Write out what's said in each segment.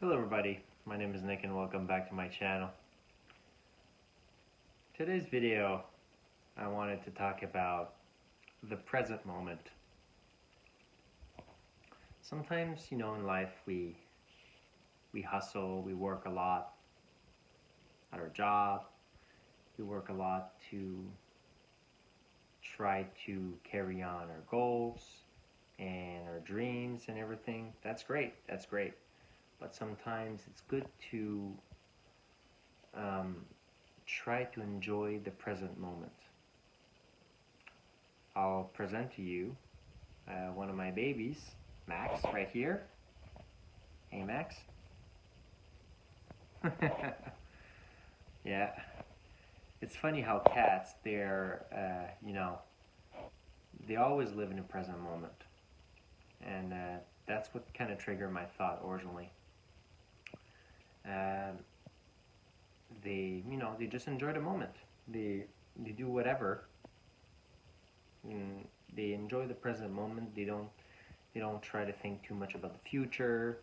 Hello everybody, my name is Nick and welcome back to my channel. Today's video, I wanted to talk about the present moment. Sometimes, in life we hustle, we work a lot at our job, we work a lot to try to carry on our goals and our dreams and everything. That's great. But sometimes it's good to try to enjoy the present moment. I'll present to you one of my babies, Max, right here. Hey, Max. Yeah. It's funny how cats, they're, they always live in the present moment. And that's what kind of triggered my thought originally. They just enjoy the moment. They do whatever. They enjoy the present moment. They don't try to think too much about the future.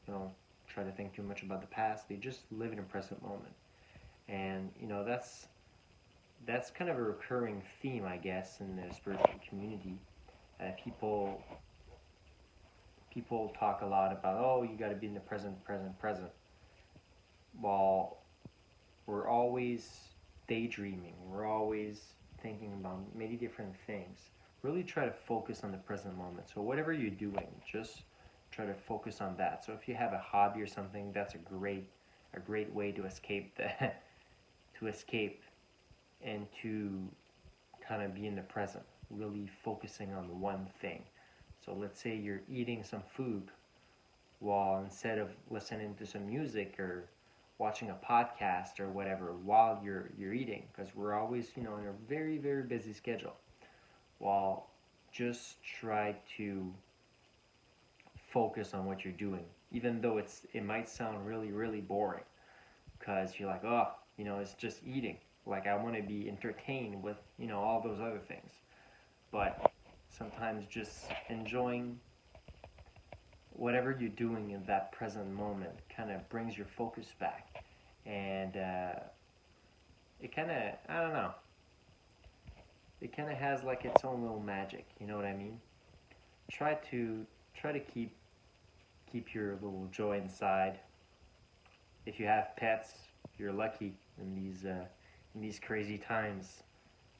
They don't try to think too much about the past. They just live in the present moment. And that's kind of a recurring theme, I guess, in the spiritual community. People talk a lot about, oh, you got to be in the present. While we're always daydreaming, we're always thinking about many different things. Really try to focus on the present moment. So whatever you're doing, just try to focus on that. So if you have a hobby or something, that's a great way to escape and to kind of be in the present, really focusing on one thing. So let's say you're eating some food, while instead of listening to some music or watching a podcast or whatever while you're eating, because we're always in a very, very busy schedule. While just try to focus on what you're doing, even though it might sound really, really boring, because you're like, oh, it's just eating. Like, I want to be entertained with all those other things. But sometimes just enjoying whatever you're doing in that present moment kind of brings your focus back, and it kind of, I don't know, it kind of has like its own little magic. You know what I mean? Try to keep your little joy inside. If you have pets, you're lucky in these crazy times.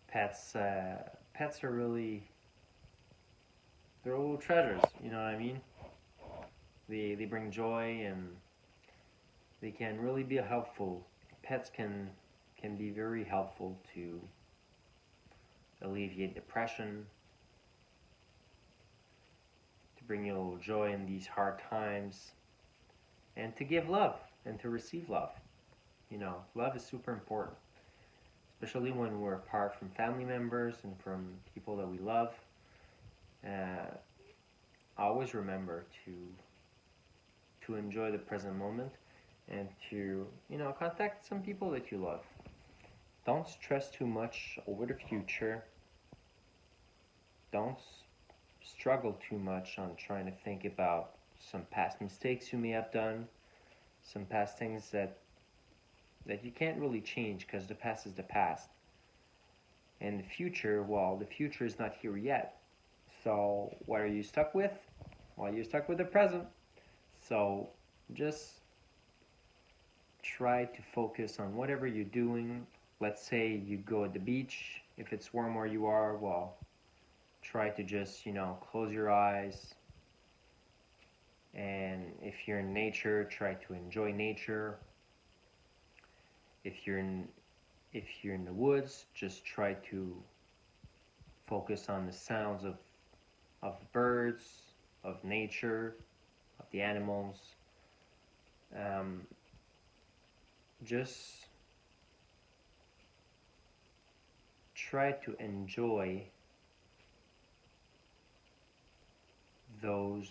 Pets are really, they're little treasures. You know what I mean? They bring joy, and they can really be helpful. Pets can be very helpful to alleviate depression, to bring you a little joy in these hard times, and to give love and to receive love. Love is super important, especially when we're apart from family members and from people that we love. Always remember to enjoy the present moment, and to contact some people that you love. Don't stress too much over the future. Don't struggle too much on trying to think about some past mistakes you may have done, some past things that you can't really change, because the past is the past. And the future, well, the future is not here yet. So what are you stuck with? Well, you're stuck with the present. So just try to focus on whatever you're doing. Let's say you go at the beach. If it's warm where you are, well, try to just, close your eyes. And if you're in nature, try to enjoy nature. If you're in the woods, just try to focus on the sounds of birds, of nature, of the animals. Just try to enjoy those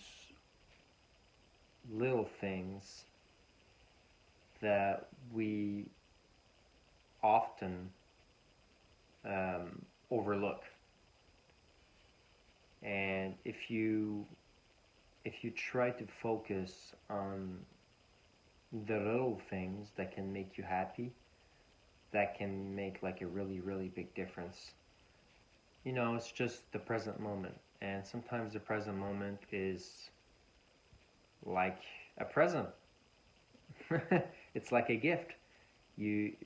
little things that we often overlook. And if you try to focus on the little things that can make you happy, that can make like a really, really big difference. It's just the present moment. And sometimes the present moment is like a present. It's like a gift.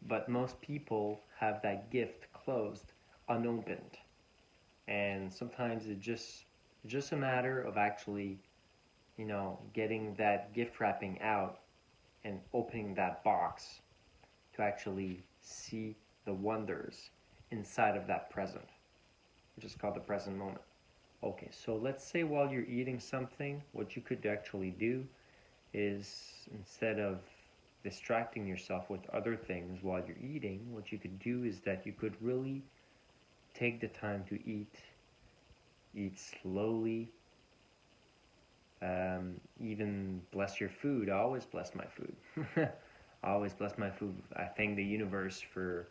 But most people have that gift closed, unopened. And sometimes it's just a matter of actually, getting that gift wrapping out and opening that box to actually see the wonders inside of that present, which is called the present moment. Okay, so let's say while you're eating something, what you could actually do is, instead of distracting yourself with other things while you're eating, what you could do is that you could really take the time to eat slowly, even bless your food. I always bless my food. I always bless my food. I thank the universe for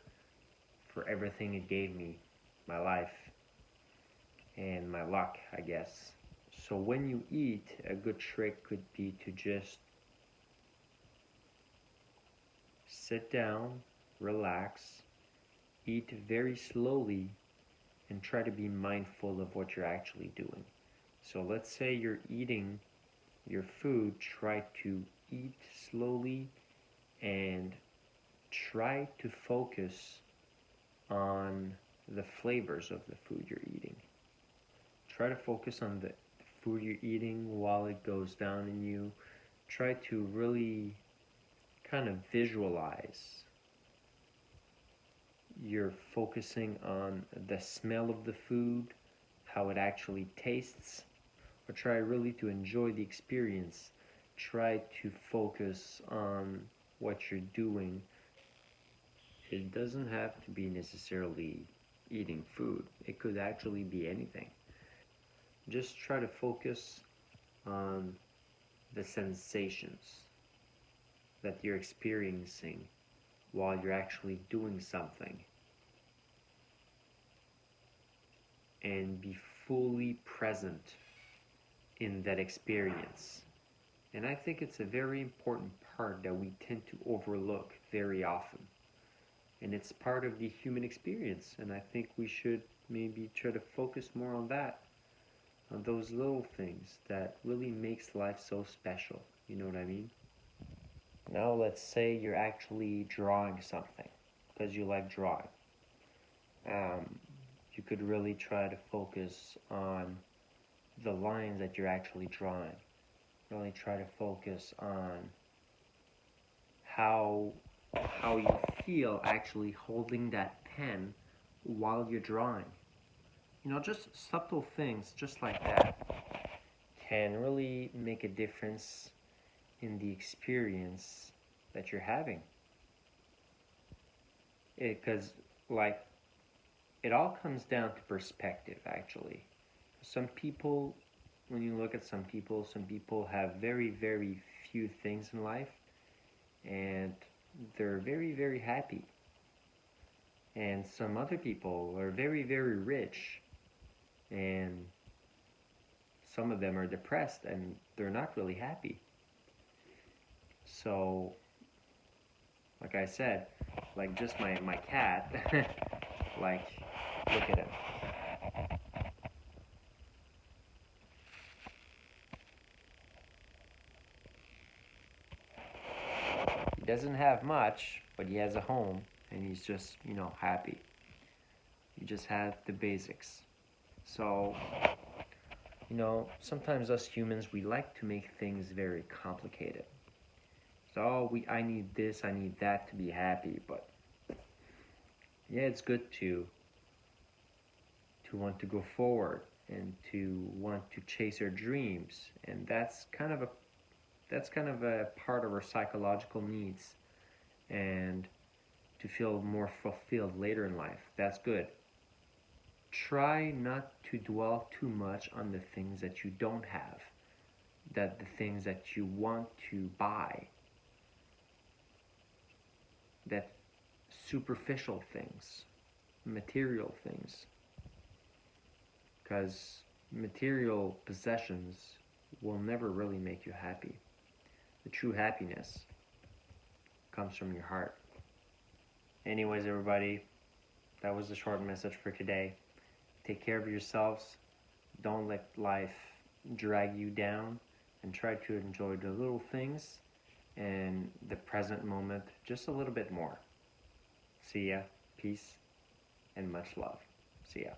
everything it gave me, my life, and my luck, I guess. So when you eat, a good trick could be to just sit down, relax, eat very slowly, and try to be mindful of what you're actually doing. So let's say you're eating your food, try to eat slowly and try to focus on the flavors of the food you're eating. Try to focus on the food you're eating while it goes down in you. Try to really kind of visualize you're focusing on the smell of the food, how it actually tastes, or try really to enjoy the experience. Try to focus on what you're doing. It doesn't have to be necessarily eating food, it could actually be anything. Just try to focus on the sensations that you're experiencing while you're actually doing something, and be fully present in that experience. And I think it's a very important part that we tend to overlook very often. And it's part of the human experience. And I think we should maybe try to focus more on that, on those little things that really makes life so special. You know what I mean? Now let's say you're actually drawing something because you like drawing. Um, you could really try to focus on the lines that you're actually drawing. Really try to focus on how how you feel actually holding that pen while you're drawing. Just subtle things just like that can really make a difference in the experience that you're having. Because, like, it all comes down to perspective, actually. Some people, when you look at some people have very, very few things in life, and they're very, very happy. And some other people are very, very rich, and some of them are depressed and they're not really happy. So, like I said, like just my cat, like, look at him. He doesn't have much, but he has a home, and he's just, happy. You just have the basics. So, sometimes us humans, we like to make things very complicated. So, I need this, I need that to be happy, but yeah, it's good to want to go forward and to want to chase our dreams, and that's kind of a part of our psychological needs, and to feel more fulfilled later in life. That's good. Try not to dwell too much on the things that you don't have, that the things that you want to buy, that superficial things, material things, because material possessions will never really make you happy. The true happiness comes from your heart. Anyways, everybody, that was the short message for today. Take care of yourselves. Don't let life drag you down, and try to enjoy the little things and the present moment just a little bit more. See ya. Peace and much love. See ya.